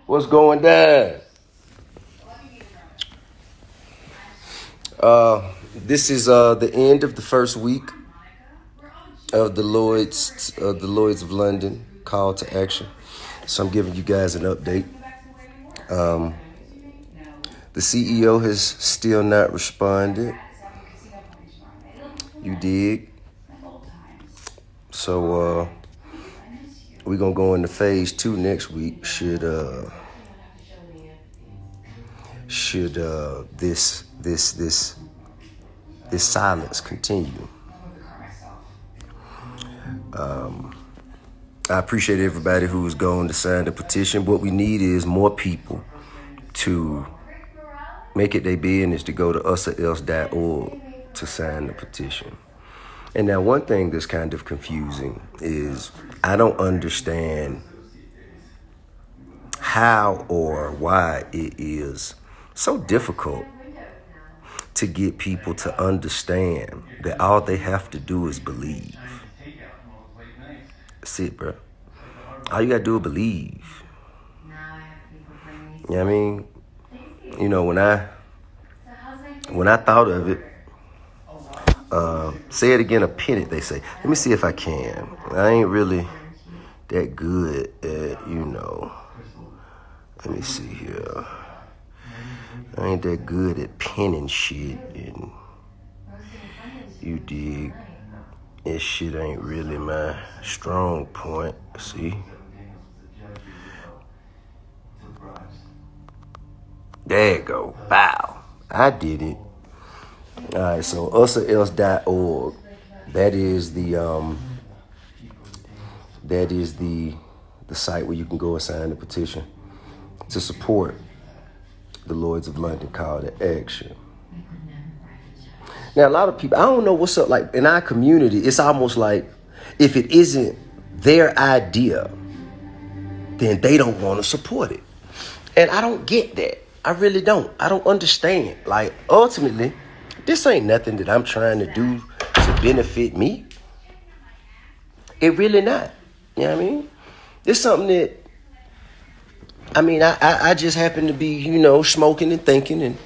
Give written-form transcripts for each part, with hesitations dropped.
What's going down? This is the end of the first week of the Lloyds of London call to action. So I'm giving you guys an update. The CEO has still not responded. You dig? So we're gonna go into phase 2 next week. Should this silence continue? I appreciate everybody who's going to sign the petition. What we need is more people to make it their business to go to usorelse.org to sign the petition. And now one thing that's kind of confusing is I don't understand how or why it is so difficult to get people to understand that all they have to do is believe. That's it, bro. All you gotta do is believe. You know what I mean? You know, when I thought of it, say it again, a pennant, they say. Let me see if I can. I ain't really that good at, let me see here. I ain't that good at penning shit, and you dig. This shit ain't really my strong point. See? There you go. Bow. I did it. All right, so usorelse.org. That is the site where you can go and sign the petition to support the Lloyds of London call to action. Now, a lot of people, I don't know what's up. Like in our community, it's almost like if it isn't their idea, then they don't want to support it. And I don't get that. I really don't. I don't understand. Like, ultimately, this ain't nothing that I'm trying to do to benefit me. It really not. You know what I mean? It's something that, I just happen to be, smoking and thinking. And,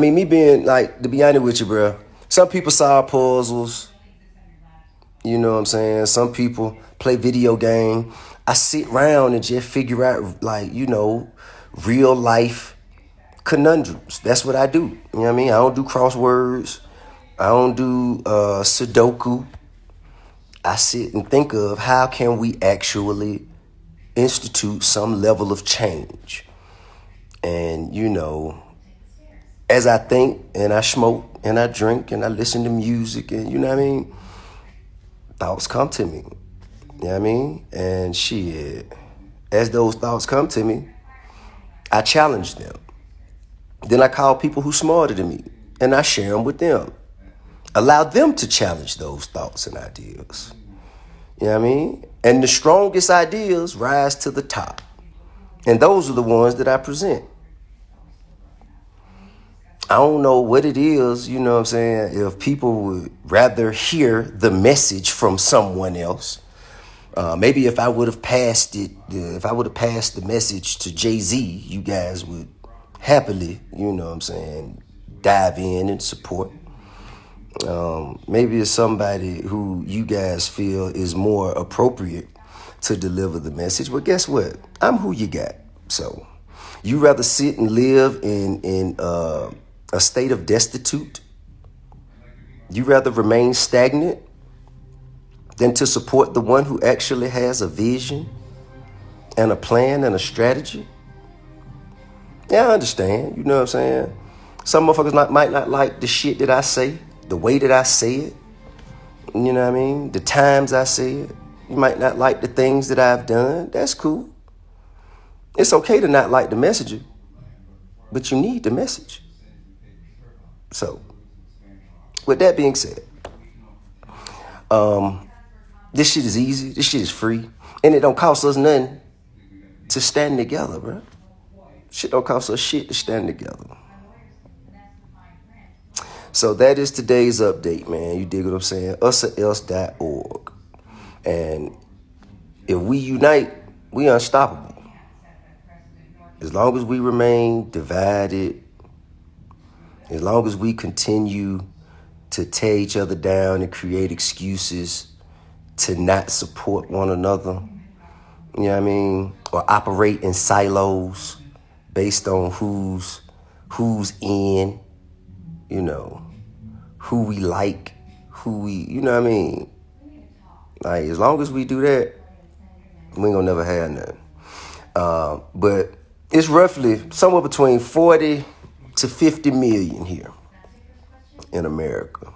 me being, like, to be honest with you, bro, some people solve puzzles. You know what I'm saying? Some people play video game. I sit around and just figure out, like, real life conundrums. That's what I do. You know what I mean? I don't do crosswords. I don't do Sudoku. I sit and think of how can we actually institute some level of change. And, as I think and I smoke and I drink and I listen to music and, you know what I mean? Thoughts come to me. You know what I mean? And shit, as those thoughts come to me, I challenge them. Then I call people who smarter than me and I share them with them. Allow them to challenge those thoughts and ideas. You know what I mean? And the strongest ideas rise to the top. And those are the ones that I present. I don't know what it is, you know what I'm saying, if people would rather hear the message from someone else. Maybe if I would have passed the message to Jay-Z, you guys would happily, you know what I'm saying, dive in and support. Maybe it's somebody who you guys feel is more appropriate to deliver the message. But guess what? I'm who you got. So you rather sit and live in a state of destitute? You rather remain stagnant than to support the one who actually has a vision and a plan and a strategy? Yeah, I understand. You know what I'm saying? Some motherfuckers might not like the shit that I say, the way that I say it. You know what I mean? The times I say it. You might not like the things that I've done. That's cool. It's okay to not like the messaging, but you need the message. So, with that being said, this shit is easy. This shit is free. And it don't cost us nothing to stand together, bro. Shit don't cost us shit to stand together. So that is today's update, man. You dig what I'm saying? usorelse.org. And if we unite, we unstoppable. As long as we remain divided, as long as we continue to tear each other down and create excuses to not support one another, you know what I mean, or operate in silos based on who's in, you know, who we like, who we, you know what I mean? Like, as long as we do that, we ain't gonna never have nothing. But it's roughly somewhere between 40 to 50 million here in America.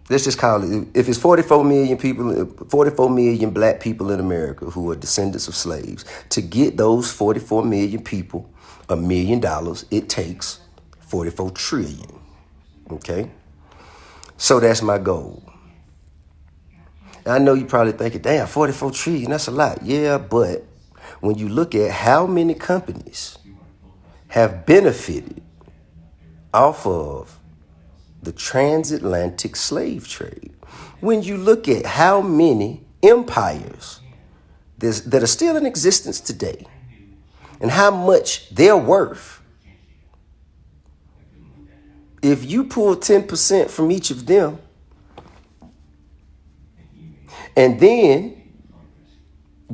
Let's just call it, if it's 44 million people, 44 million black people in America who are descendants of slaves, to get those 44 million people $1 million, it takes 44 trillion. Okay? So that's my goal. I know you're probably thinking, damn, 44 trillion, that's a lot. Yeah, but when you look at how many companies have benefited off of the transatlantic slave trade, when you look at how many empires that are still in existence today and how much they're worth, if you pull 10% from each of them, and then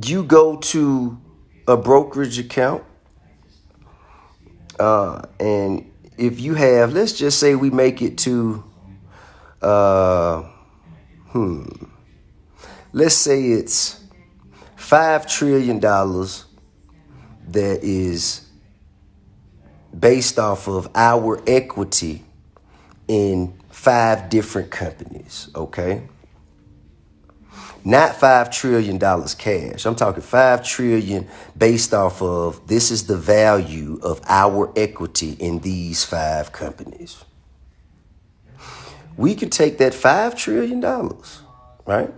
you go to a brokerage account, and if you have, let's just say we make it to, let's say it's $5 trillion that is based off of our equity in 5 different companies, okay? Not $5 trillion cash. I'm talking $5 trillion based off of this is the value of our equity in these 5 companies. We can take that $5 trillion, right?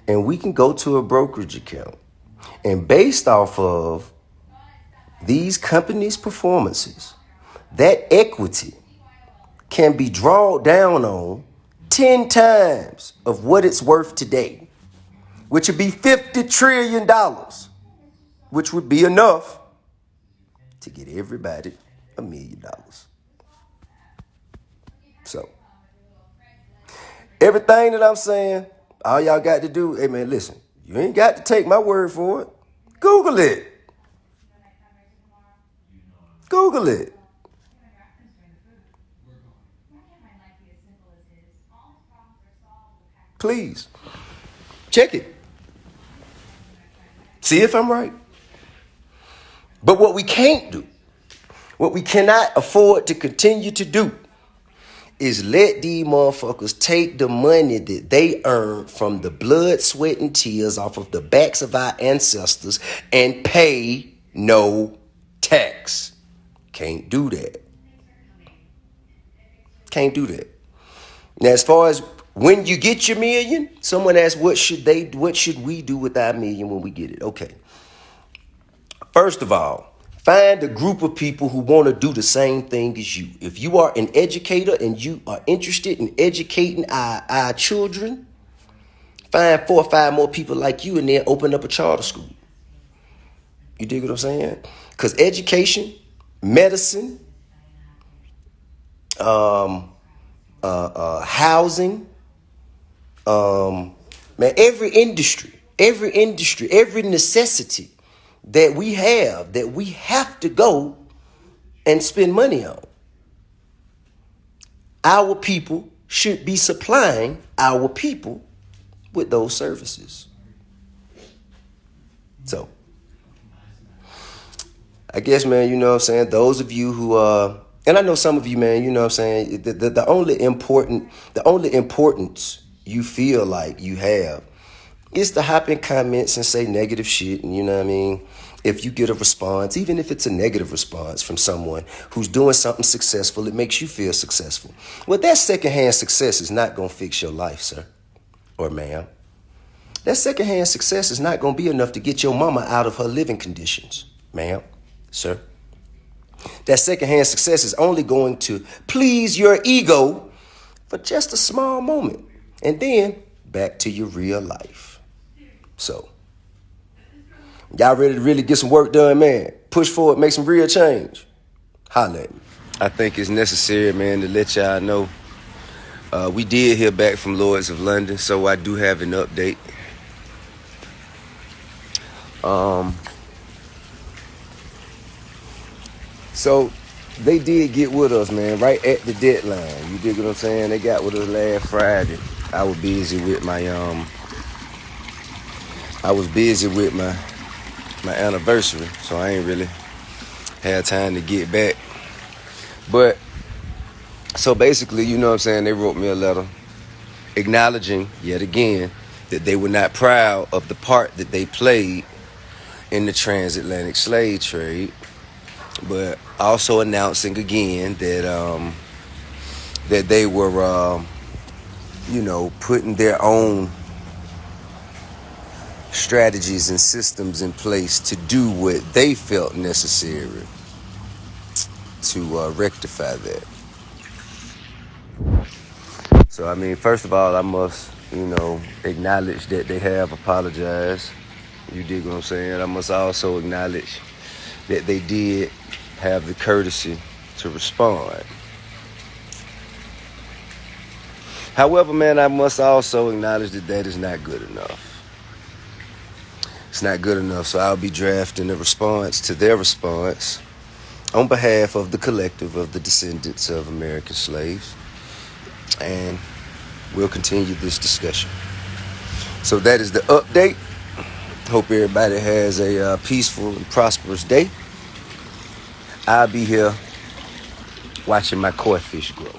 And we can go to a brokerage account. And based off of these companies' performances, that equity can be drawn down on 10 times of what it's worth today, which would be $50 trillion, which would be enough to get everybody $1 million. So, everything that I'm saying, all y'all got to do, hey man, listen, you ain't got to take my word for it. Google it. Google it. Please. Check it. See if I'm right. But what we can't do, what we cannot afford to continue to do, is let these motherfuckers take the money that they earned from the blood, sweat, and tears off of the backs of our ancestors and pay no tax. Can't do that. Can't do that. Now, as far as when you get your million, someone asked, what should we do with our million when we get it? Okay. First of all, find a group of people who want to do the same thing as you. If you are an educator and you are interested in educating our children, find 4 or 5 more people like you and then open up a charter school. You dig what I'm saying? Because education, medicine, housing, man, every industry, every necessity that we have to go and spend money on. Our people should be supplying our people with those services. So, I guess, man, you know what I'm saying? Those of you who and I know some of you, man, you know what I'm saying? The only importance you feel like you have is to hop in comments and say negative shit, and you know what I mean? If you get a response, even if it's a negative response from someone who's doing something successful, it makes you feel successful. Well, that secondhand success is not going to fix your life, sir or ma'am. That secondhand success is not going to be enough to get your mama out of her living conditions, ma'am, sir. That secondhand success is only going to please your ego for just a small moment, and then back to your real life. So, Y'all ready to really get some work done, man? Push forward, make some real change. Holla at me. I think it's necessary, man, to let y'all know. We did hear back from Lloyds of London, so I do have an update. So they did get with us, man, right at the deadline. You dig what I'm saying? They got with us last Friday. I was busy with my anniversary, so I ain't really had time to get back. But so basically, you know what I'm saying, they wrote me a letter acknowledging yet again that they were not proud of the part that they played in the transatlantic slave trade, but also announcing again that that they were putting their own strategies and systems in place to do what they felt necessary to rectify that. So, I mean, first of all, I must, acknowledge that they have apologized. You dig what I'm saying? I must also acknowledge that they did have the courtesy to respond. However, man, I must also acknowledge that that is not good enough. It's not good enough, so I'll be drafting a response to their response on behalf of the collective of the descendants of American slaves. And we'll continue this discussion. So that is the update. Hope everybody has a peaceful and prosperous day. I'll be here watching my koi fish grow.